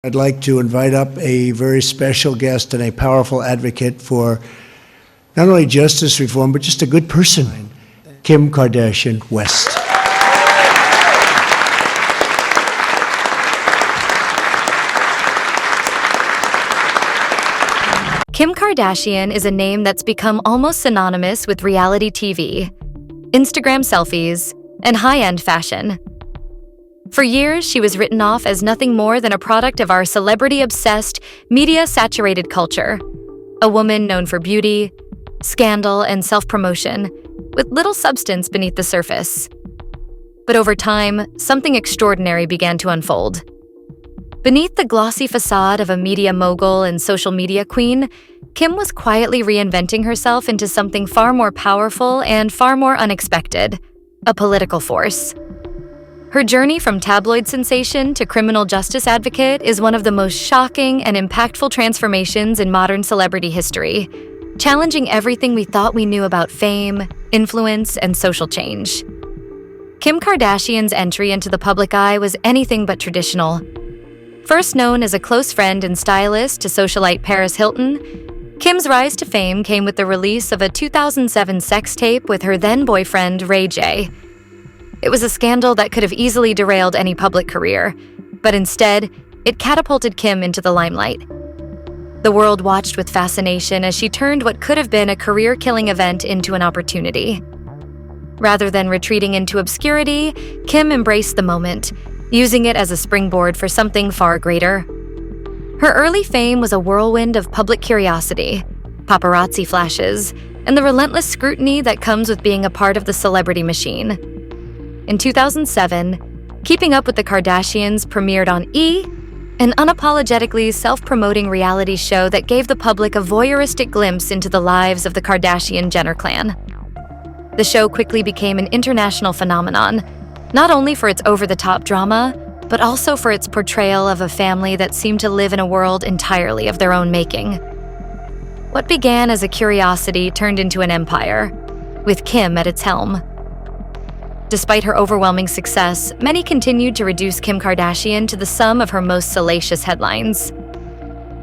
I'd like to invite up a very special guest and a powerful advocate for not only justice reform, but just a good person, Kim Kardashian West. Kim Kardashian is a name that's become almost synonymous with reality TV, Instagram selfies, and high-end fashion. For years, she was written off as nothing more than a product of our celebrity-obsessed, media-saturated culture, a woman known for beauty, scandal, and self-promotion, with little substance beneath the surface. But over time, something extraordinary began to unfold. Beneath the glossy facade of a media mogul and social media queen, Kim was quietly reinventing herself into something far more powerful and far more unexpected, a political force. Her journey from tabloid sensation to criminal justice advocate is one of the most shocking and impactful transformations in modern celebrity history, challenging everything we thought we knew about fame, influence, and social change. Kim Kardashian's entry into the public eye was anything but traditional. First known as a close friend and stylist to socialite Paris Hilton, Kim's rise to fame came with the release of a 2007 sex tape with her then-boyfriend, Ray J. It was a scandal that could have easily derailed any public career, but instead, it catapulted Kim into the limelight. The world watched with fascination as she turned what could have been a career-killing event into an opportunity. Rather than retreating into obscurity, Kim embraced the moment, using it as a springboard for something far greater. Her early fame was a whirlwind of public curiosity, paparazzi flashes, and the relentless scrutiny that comes with being a part of the celebrity machine. In 2007, Keeping Up with the Kardashians premiered on E!, an unapologetically self-promoting reality show that gave the public a voyeuristic glimpse into the lives of the Kardashian-Jenner clan. The show quickly became an international phenomenon, not only for its over-the-top drama, but also for its portrayal of a family that seemed to live in a world entirely of their own making. What began as a curiosity turned into an empire, with Kim at its helm. Despite her overwhelming success, many continued to reduce Kim Kardashian to the sum of her most salacious headlines.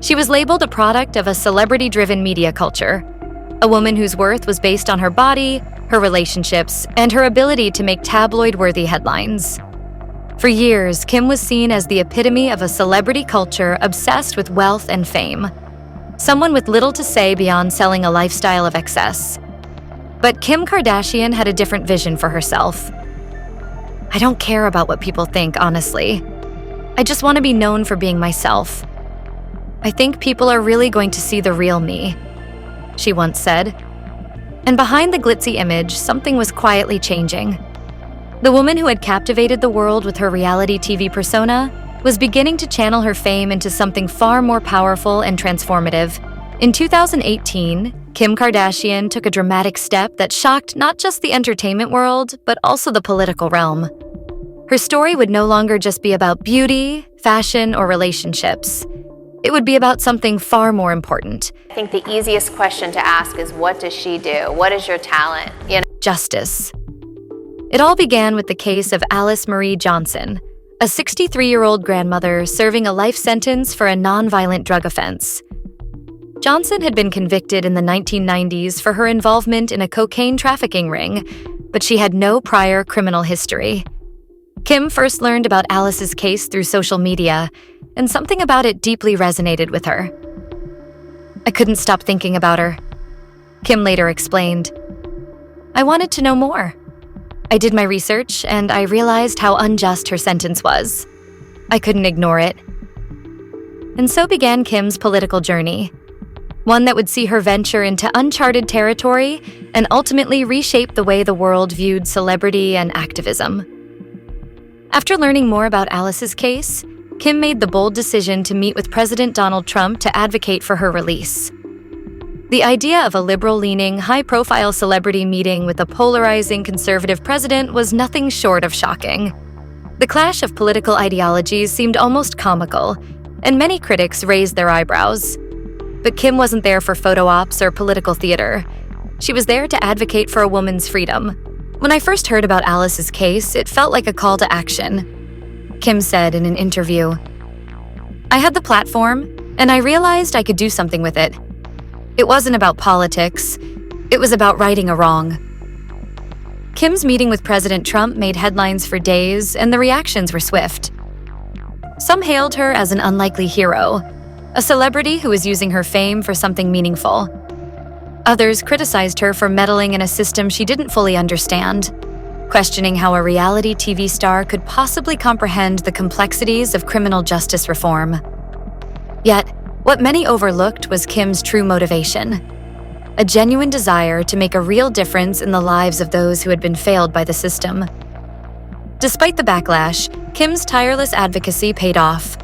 She was labeled a product of a celebrity-driven media culture, a woman whose worth was based on her body, her relationships, and her ability to make tabloid-worthy headlines. For years, Kim was seen as the epitome of a celebrity culture obsessed with wealth and fame, someone with little to say beyond selling a lifestyle of excess. But Kim Kardashian had a different vision for herself. "I don't care about what people think, honestly. I just want to be known for being myself. I think people are really going to see the real me," she once said. And behind the glitzy image, something was quietly changing. The woman who had captivated the world with her reality TV persona was beginning to channel her fame into something far more powerful and transformative. In 2018, Kim Kardashian took a dramatic step that shocked not just the entertainment world, but also the political realm. Her story would no longer just be about beauty, fashion, or relationships. It would be about something far more important. I think the easiest question to ask is, what does she do? What is your talent? Justice. It all began with the case of Alice Marie Johnson, a 63-year-old grandmother serving a life sentence for a nonviolent drug offense. Johnson had been convicted in the 1990s for her involvement in a cocaine trafficking ring, but she had no prior criminal history. Kim first learned about Alice's case through social media, and something about it deeply resonated with her. "I couldn't stop thinking about her," Kim later explained. "I wanted to know more. I did my research, and I realized how unjust her sentence was. I couldn't ignore it." And so began Kim's political journey, one that would see her venture into uncharted territory and ultimately reshape the way the world viewed celebrity and activism. After learning more about Alice's case, Kim made the bold decision to meet with President Donald Trump to advocate for her release. The idea of a liberal-leaning, high-profile celebrity meeting with a polarizing conservative president was nothing short of shocking. The clash of political ideologies seemed almost comical, and many critics raised their eyebrows. But Kim wasn't there for photo ops or political theater. She was there to advocate for a woman's freedom. "When I first heard about Alice's case, it felt like a call to action," Kim said in an interview. I had the platform, and I realized I could do something with it. It wasn't about politics. It was about righting a wrong. Kim's meeting with President Trump made headlines for days, and the reactions were swift. Some hailed her as an unlikely hero, a celebrity who was using her fame for something meaningful. Others criticized her for meddling in a system she didn't fully understand, questioning how a reality TV star could possibly comprehend the complexities of criminal justice reform. Yet, what many overlooked was Kim's true motivation: a genuine desire to make a real difference in the lives of those who had been failed by the system. Despite the backlash, Kim's tireless advocacy paid off.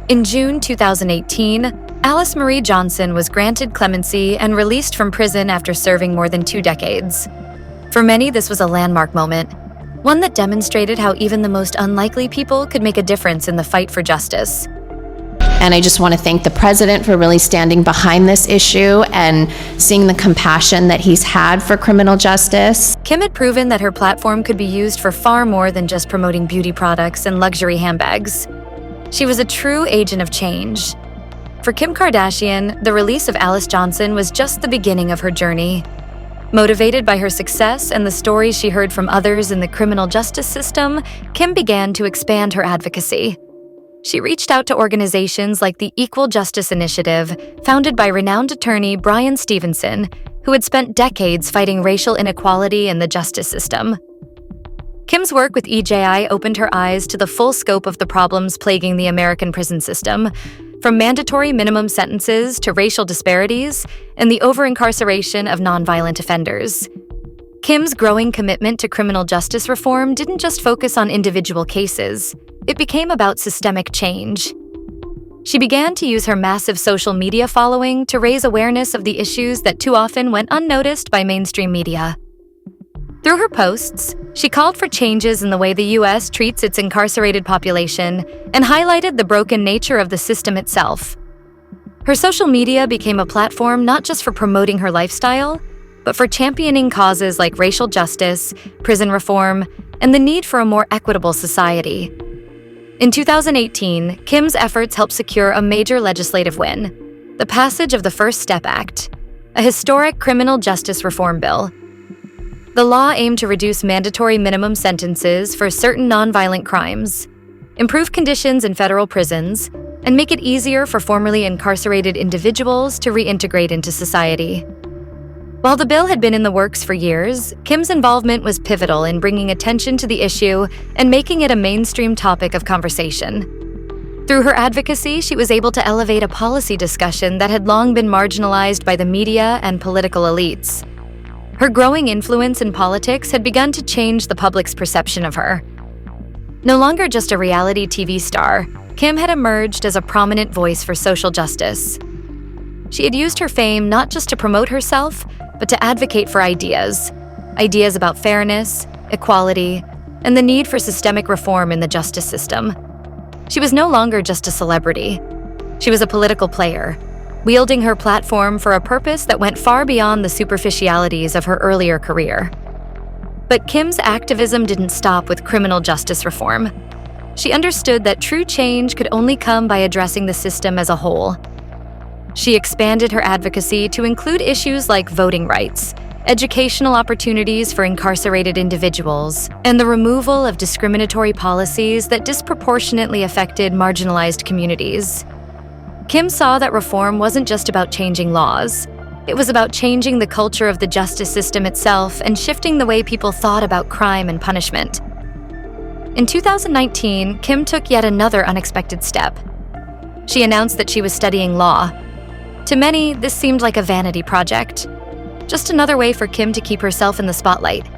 In June 2018, Alice Marie Johnson was granted clemency and released from prison after serving more than 2 decades. For many, this was a landmark moment, one that demonstrated how even the most unlikely people could make a difference in the fight for justice. And I just want to thank the president for really standing behind this issue and seeing the compassion that he's had for criminal justice. Kim had proven that her platform could be used for far more than just promoting beauty products and luxury handbags. She was a true agent of change. For Kim Kardashian, the release of Alice Johnson was just the beginning of her journey. Motivated by her success and the stories she heard from others in the criminal justice system, Kim began to expand her advocacy. She reached out to organizations like the Equal Justice Initiative, founded by renowned attorney Bryan Stevenson, who had spent decades fighting racial inequality in the justice system. Kim's work with EJI opened her eyes to the full scope of the problems plaguing the American prison system, from mandatory minimum sentences to racial disparities and the over-incarceration of nonviolent offenders. Kim's growing commitment to criminal justice reform didn't just focus on individual cases. It became about systemic change. She began to use her massive social media following to raise awareness of the issues that too often went unnoticed by mainstream media. Through her posts, she called for changes in the way the U.S. treats its incarcerated population and highlighted the broken nature of the system itself. Her social media became a platform not just for promoting her lifestyle, but for championing causes like racial justice, prison reform, and the need for a more equitable society. In 2018, Kim's efforts helped secure a major legislative win: the passage of the First Step Act, a historic criminal justice reform bill. The law aimed to reduce mandatory minimum sentences for certain nonviolent crimes, improve conditions in federal prisons, and make it easier for formerly incarcerated individuals to reintegrate into society. While the bill had been in the works for years, Kim's involvement was pivotal in bringing attention to the issue and making it a mainstream topic of conversation. Through her advocacy, she was able to elevate a policy discussion that had long been marginalized by the media and political elites. Her growing influence in politics had begun to change the public's perception of her. No longer just a reality TV star, Kim had emerged as a prominent voice for social justice. She had used her fame not just to promote herself, but to advocate for ideas about fairness, equality, and the need for systemic reform in the justice system. She was no longer just a celebrity. She was a political player, wielding her platform for a purpose that went far beyond the superficialities of her earlier career. But Kim's activism didn't stop with criminal justice reform. She understood that true change could only come by addressing the system as a whole. She expanded her advocacy to include issues like voting rights, educational opportunities for incarcerated individuals, and the removal of discriminatory policies that disproportionately affected marginalized communities. Kim saw that reform wasn't just about changing laws. It was about changing the culture of the justice system itself and shifting the way people thought about crime and punishment. In 2019, Kim took yet another unexpected step. She announced that she was studying law. To many, this seemed like a vanity project, just another way for Kim to keep herself in the spotlight.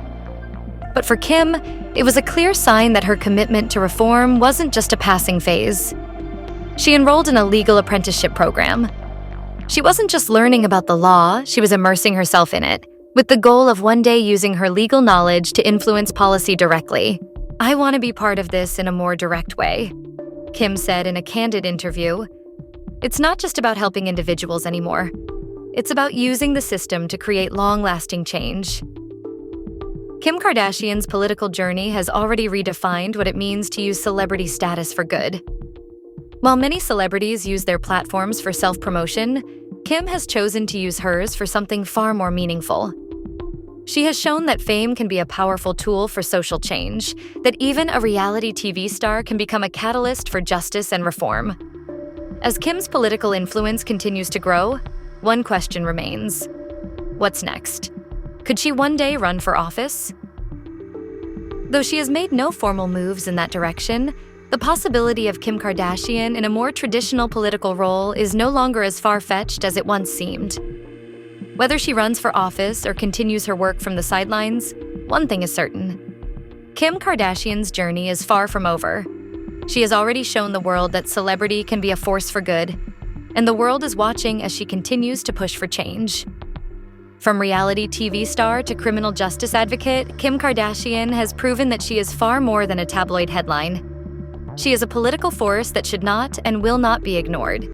But for Kim, it was a clear sign that her commitment to reform wasn't just a passing phase. She enrolled in a legal apprenticeship program. She wasn't just learning about the law, she was immersing herself in it, with the goal of one day using her legal knowledge to influence policy directly. "I want to be part of this in a more direct way," Kim said in a candid interview. "It's not just about helping individuals anymore. It's about using the system to create long-lasting change." Kim Kardashian's political journey has already redefined what it means to use celebrity status for good. While many celebrities use their platforms for self-promotion, Kim has chosen to use hers for something far more meaningful. She has shown that fame can be a powerful tool for social change, that even a reality TV star can become a catalyst for justice and reform. As Kim's political influence continues to grow, one question remains: what's next? Could she one day run for office? Though she has made no formal moves in that direction, the possibility of Kim Kardashian in a more traditional political role is no longer as far-fetched as it once seemed. Whether she runs for office or continues her work from the sidelines, one thing is certain: Kim Kardashian's journey is far from over. She has already shown the world that celebrity can be a force for good, and the world is watching as she continues to push for change. From reality TV star to criminal justice advocate, Kim Kardashian has proven that she is far more than a tabloid headline. She is a political force that should not and will not be ignored.